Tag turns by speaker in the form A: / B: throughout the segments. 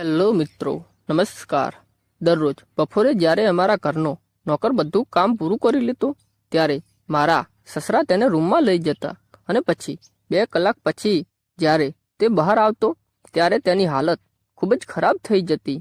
A: Hello મિત્રો, નમસ્કાર. દરરોજ બપોરે જ્યારે અમારા ઘરનો નોકર બધું કામ પૂરું કરી લેતો ત્યારે મારા સસરા તેને રૂમમાં લઈ જતા અને પછી 2 કલાક પછી જ્યારે તે બહાર આવતો ત્યારે તેની હાલત ખૂબ જ ખરાબ થઈ જતી.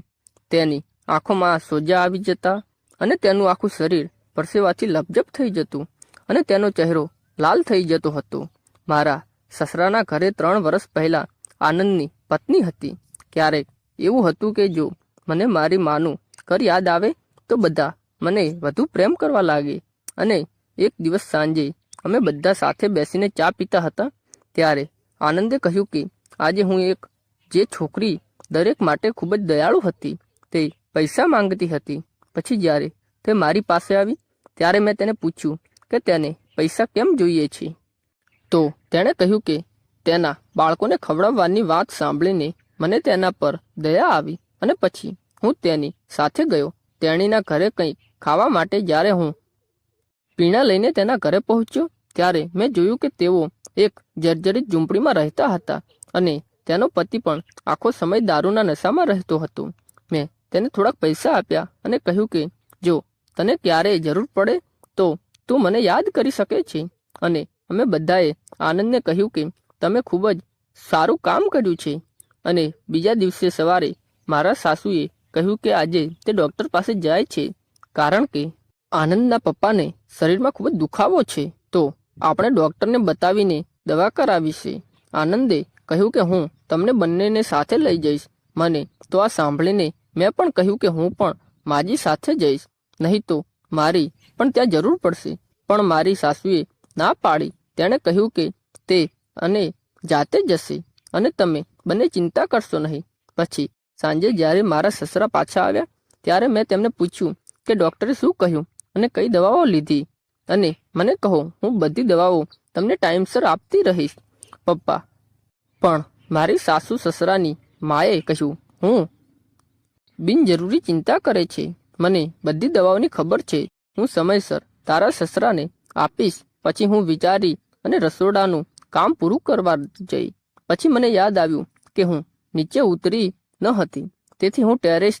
A: તેની આંખોમાં સોજા આવી જતા અને તેનું આખું શરીર પરસેવાથી લપજપ થઈ જતું અને તેનો ચહેરો લાલ થઈ જતો હતો. મારા સસરાના ઘરે 3 વર્ષ પહેલાં આનંદની પત્ની હતી. ક્યારેક એવું હતું કે જો મને મારી માનું ઘર યાદ આવે તો બધા મને વધુ પ્રેમ કરવા લાગે. અને એક દિવસ સાંજે અમે બધા સાથે બેસીને ચા પીતા હતા ત્યારે આનંદે કહ્યું કે આજે હું જે છોકરી દરેક માટે ખૂબ જ દયાળુ હતી તે પૈસા માંગતી હતી. પછી જ્યારે તે મારી પાસે આવી ત્યારે મેં તેને પૂછ્યું કે તેને પૈસા કેમ જોઈએ છે. તો તેણે કહ્યું કે તેના બાળકોને ખવડાવવાની વાત સાંભળીને મને તેના પર દયા આવી અને પછી હું તેની સાથે ગયો તેણીના ઘરે કંઈક ખાવા માટે. જ્યારે હું પીણા લઈને તેના ઘરે પહોંચ્યો ત્યારે મેં જોયું કે તેઓ એક જર્જરિત ઝૂંપડીમાં રહેતા હતા અને તેનો પતિ પણ આખો સમય દારૂના નશામાં રહેતો હતો. મેં તેને થોડાક પૈસા આપ્યા અને કહ્યું કે જો તને ક્યારેય જરૂર પડે તો તું મને યાદ કરી શકે છે. અને અમે બધાએ આનંદને કહ્યું કે તમે ખૂબ જ સારું કામ કર્યું છે. અને બીજા દિવસે સવારે મારા સાસુએ કહ્યું કે આજે તે ડૉક્ટર પાસે જાય છે કારણ કે આનંદના પપ્પાને શરીરમાં ખૂબ જ દુખાવો છે, તો આપણે ડૉક્ટરને બતાવીને દવા કરાવી છે. આનંદે કહ્યું કે હું તમને બંનેને સાથે લઈ જઈશ. મને તો આ સાંભળીને મેં પણ કહ્યું કે હું પણ માજી સાથે જઈશ, નહીં તો મારી પણ ત્યાં જરૂર પડશે. પણ મારી સાસુએ ના પાડી. તેણે કહ્યું કે તે અને જાતે જશે અને તમે બંને ચિંતા કરશો નહીં. પછી સાંજે જ્યારે મારા સસરા પાછા આવ્યા ત્યારે મેં તેમને પૂછ્યું કે ડૉક્ટરે શું કહ્યું અને કઈ દવાઓ લીધી, અને મને કહો, હું બધી દવાઓ તમને ટાઈમસર આપતી રહીશ. પપ્પા પણ મારી સાસુ સસરાની માએ કહ્યું, હું બિનજરૂરી ચિંતા કરે છે. મને બધી દવાઓની ખબર છે. હું સમયસર તારા સસરાને આપીશ. પછી હું વિચારી અને રસોડાનું કામ પૂરું કરવા જઈ. પછી મને યાદ આવ્યું કે હું નીચે ઉતરી ન હતી, તેથી હું ટેરેસ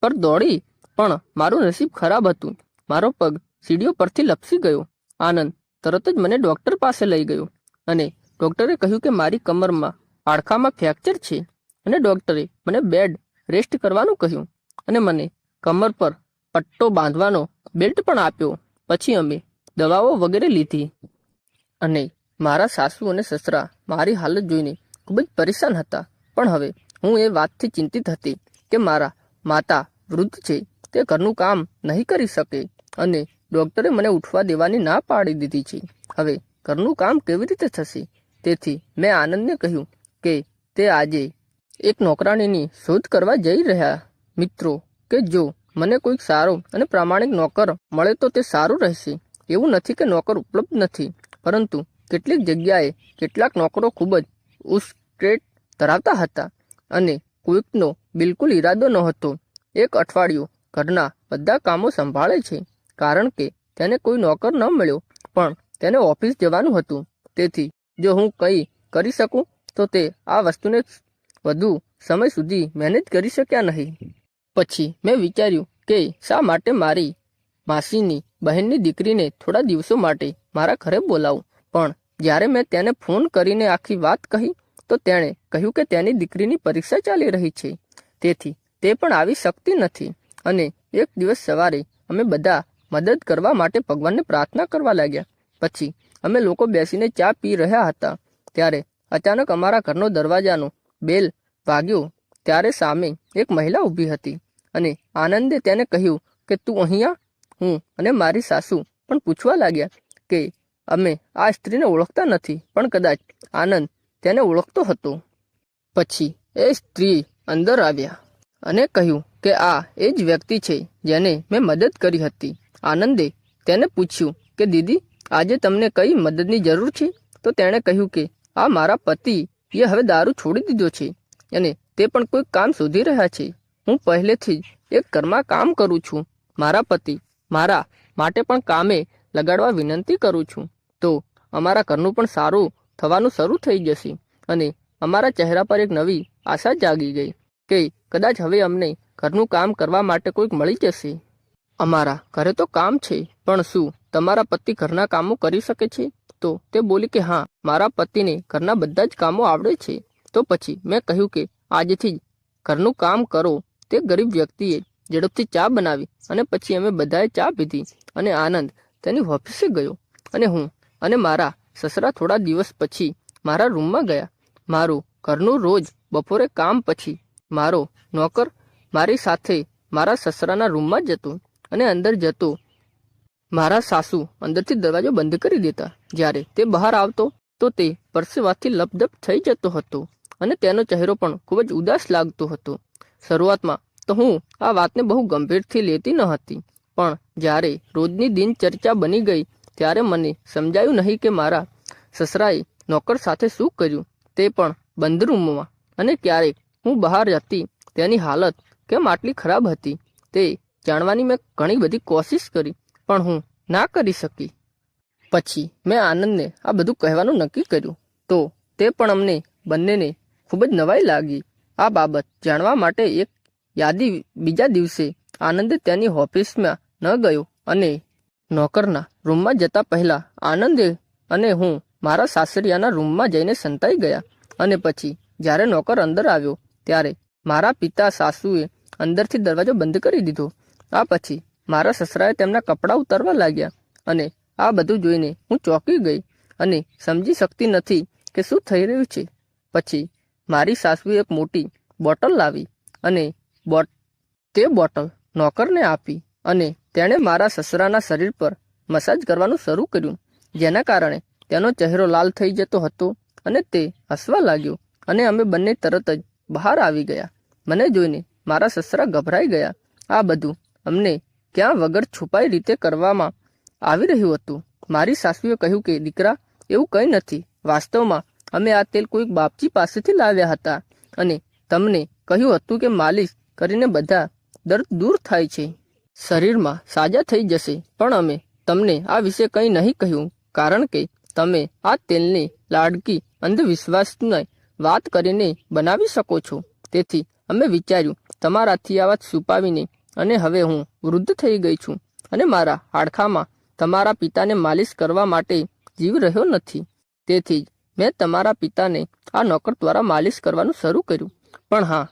A: પર દોડી, પણ મારું નસીબ ખરાબ હતું. મારો પગ સીડીઓ પરથી લપસી ગયો. આનંદ તરત જ મને ડૉક્ટર પાસે લઈ ગયો અને ડૉક્ટરે કહ્યું કે મારી કમરમાં હાડકામાં ફ્રેક્ચર છે અને ડૉક્ટરે મને બેડ રેસ્ટ કરવાનું કહ્યું અને મને કમર પર પટ્ટો બાંધવાનો બેલ્ટ પણ આપ્યો. પછી અમે દવાઓ વગેરે લીધી અને મારા સાસુ અને સસરા મારી હાલત જોઈને ખૂબ જ પરેશાન હતા. પણ હવે હું એ વાતથી ચિંતિત હતી કે મારા માતા વૃદ્ધ છે, તે ઘરનું કામ નહીં કરી શકે અને ડૉક્ટરે મને ઉઠવા દેવાની ના પાડી દીધી છે. હવે ઘરનું કામ કેવી રીતે થશે? તેથી મેં આનંદને કહ્યું કે તે આજે એક નોકરાણીની શોધ કરવા જઈ રહ્યા. મિત્રો, કે જો મને કોઈક સારો અને પ્રામાણિક નોકર મળે તો તે સારું રહેશે. એવું નથી કે નોકર ઉપલબ્ધ નથી, પરંતુ કેટલીક જગ્યાએ કેટલાક નોકરો ખૂબ જ ઉચ્ચ ધરાવતા હતા અને કોઈકનો બિલકુલ ઈરાદો નહોતો. એક અઠવાડિયું ઘરના બધા કામો સંભાળે છે કારણ કે તેને કોઈ નોકર ન મળ્યો, પણ તેને ઓફિસ જવાનું હતું. તેથી જો હું કંઈ કરી શકું તો તે આ વસ્તુને વધુ સમય સુધી મેનેજ કરી શક્યા નહીં. પછી મેં વિચાર્યું કે શા માટે મારી માસીની બહેનની દીકરીને થોડા દિવસો માટે મારા ઘરે બોલાવું. પણ જ્યારે મેં તેને ફોન કરીને આખી વાત કહી તો તેણે કહ્યું કે તેની દીકરીની પરીક્ષા ચાલી રહી છે, તેથી તે પણ આવી શકતી નથી. અને એક દિવસ સવારે અમે બધા મદદ કરવા માટે ભગવાનને પ્રાર્થના કરવા લાગ્યા. પછી અમે લોકો બેસીને ચા પી રહ્યા હતા ત્યારે અચાનક અમારા ઘરનો દરવાજાનો બેલ વાગ્યો. ત્યારે સામે એક મહિલા ઊભી હતી અને આનંદે તેને કહ્યું કે તું અહીંયા? હું અને મારી સાસુ પણ પૂછવા લાગ્યા કે અમે આ સ્ત્રીને ઓળખતા નથી, પણ કદાચ આનંદ તેને ઓળખતો હતો. પછી એ સ્ત્રી અંદર આવ્યા અને કહ્યું કે આ એ જ વ્યક્તિ છે જેને મેં મદદ કરી હતી. આનંદે તેને પૂછ્યું કે દીદી, આજે તમને કઈ મદદની જરૂર છે? તો તેણે કહ્યું કે આ મારા પતિએ હવે દારૂ છોડી દીધો છે અને તે પણ કોઈ કામ શોધી રહ્યા છે. હું પહેલેથી જ એક ઘરમાં કામ કરું છું. મારા પતિ મારા માટે પણ કામે લગાડવા વિનંતી કરું છું, તો અમારા ઘરનું પણ સારું થવાનું શરૂ થઈ જશે. અને અમારા ચહેરા પર એક નવી આશા જાગી ગઈ કે કદાચ હવે અમને ઘરનું કામ કરવા માટે કોઈક મળી જશે. અમારા ઘરે તો કામ છે, પણ શું તમારા પતિ ઘરના કામો કરી શકે છે? તો તે બોલી કે હા, મારા પતિને ઘરના બધા જ કામો આવડે છે. તો પછી મેં કહ્યું કે આજથી જ ઘરનું કામ કરો. તે ગરીબ વ્યક્તિએ ઝડપથી ચા બનાવી અને પછી અમે બધાએ ચા પીધી અને આનંદ તેની ઓફિસે ગયો અને હું અને મારા સસરા થોડા દિવસ પછી મારા રૂમમાં ગયા. મારું ઘરનું રોજ બપોરે કામ પછી મારો નોકર મારી સાથે મારા સસરાના રૂમમાં જતો અને અંદર જતો. મારા સાસુ અંદરથી દરવાજો બંધ કરી દેતા. જ્યારે તે બહાર આવતો તો તે પરસેવાથી લપડપ થઈ જતો હતો અને તેનો ચહેરો પણ ખૂબ જ ઉદાસ લાગતો હતો. શરૂઆતમાં તો હું આ વાતને બહુ ગંભીરથી લેતી ન હતી, પણ જ્યારે રોજની દિનચર્યા બની ગઈ ત્યારે મને સમજાયું નહીં કે મારા સસરાએ નોકર સાથે શું કર્યું, તે પણ બંધ રૂમમાં. અને ક્યારેક હું બહાર જતી તેની હાલત કેમ આટલી ખરાબ હતી તે જાણવાની મેં ઘણી બધી કોશિશ કરી, પણ હું ના કરી શકી. પછી મેં આનંદને આ બધું કહેવાનું નક્કી કર્યું. તો તે પણ અમને બંનેને ખૂબ જ નવાઈ લાગી. આ બાબત જાણવા માટે એક યાદી બીજા દિવસે આનંદે તેની ઓફિસમાં ન ગયો અને નોકરના રૂમમાં જતા પહેલા આનંદે અને હું મારા સાસરિયાના રૂમમાં જઈને સંતાઈ ગયા. અને પછી જ્યારે નોકર અંદર આવ્યો ત્યારે મારા પિતા સાસુએ અંદરથી દરવાજો બંધ કરી દીધો. આ પછી મારા સસરાએ તેમના કપડાં ઉતારવા લાગ્યા અને આ બધું જોઈને હું ચોંકી ગઈ અને સમજી શકતી નથી કે શું થઈ રહ્યું છે. પછી મારી સાસુએ એક મોટી બોટલ લાવી અને તે બોટલ નોકરને આપી અને તેણે મારા સસરાના શરીર પર મસાજ કરવાનું શરૂ કર્યું, જેના કારણે તેનો ચહેરો લાલ થઈ જતો હતો અને તે હસવા લાગ્યો અને અમે બંને તરત જ બહાર આવી ગયા. મને જોઈને મારા સસરા ગભરાઈ ગયા. આ બધું અમને ક્યાં વગર છુપાઈ રીતે કરવામાં આવી રહ્યું હતું. મારી સાસુએ કહ્યું કે દીકરા, એવું કંઈ નથી. વાસ્તવમાં અમે આ તેલ કોઈક બાપજી પાસેથી લાવ્યા હતા અને તમને કહ્યું હતું કે માલિશ કરીને બધા દર્દ દૂર થાય છે, શરીરમાં સાજા થઈ જશે. પણ અમે તમને આ વિશે કંઈ નહીં કહ્યું કારણ કે તમે આ તેલને લાડકી અંધવિશ્વાસની વાત કરીને બનાવી શકો છો. તેથી અમે વિચાર્યું તમારાથી આ વાત છુપાવીને, અને હવે હું વૃદ્ધ થઈ ગઈ છું અને મારા હાડકામાં તમારા પિતાને માલિશ કરવા માટે જીવ રહ્યો નથી. તેથી જ મેં તમારા પિતાને આ નોકર દ્વારા માલિશ કરવાનું શરૂ કર્યું. પણ હા,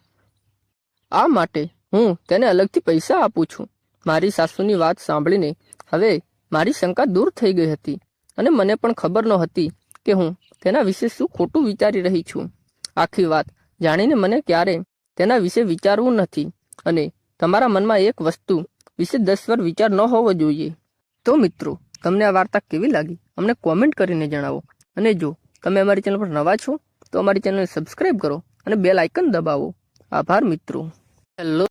A: આ માટે હું તેને અલગથી પૈસા આપું છું. મારી સાસુની વાત સાંભળીને હવે મારી શંકા દૂર થઈ ગઈ હતી અને મને પણ ખબર નહોતી કે હું તેના વિશે શું ખોટું વિચારી રહી છું. આખી વાત જાણીને મને ક્યારેય તેના વિશે વિચારવું નથી અને તમારા મનમાં એક વસ્તુ વિશે 10 વાર વિચાર ન હોવો જોઈએ. તો મિત્રો, તમને આ વાર્તા કેવી લાગી અમને કોમેન્ટ કરીને જણાવો. અને જો તમે અમારી ચેનલ પર નવા છો તો અમારી ચેનલને સબસ્ક્રાઈબ કરો અને બેલ આઇકન દબાવો. આભાર મિત્રો. હેલો.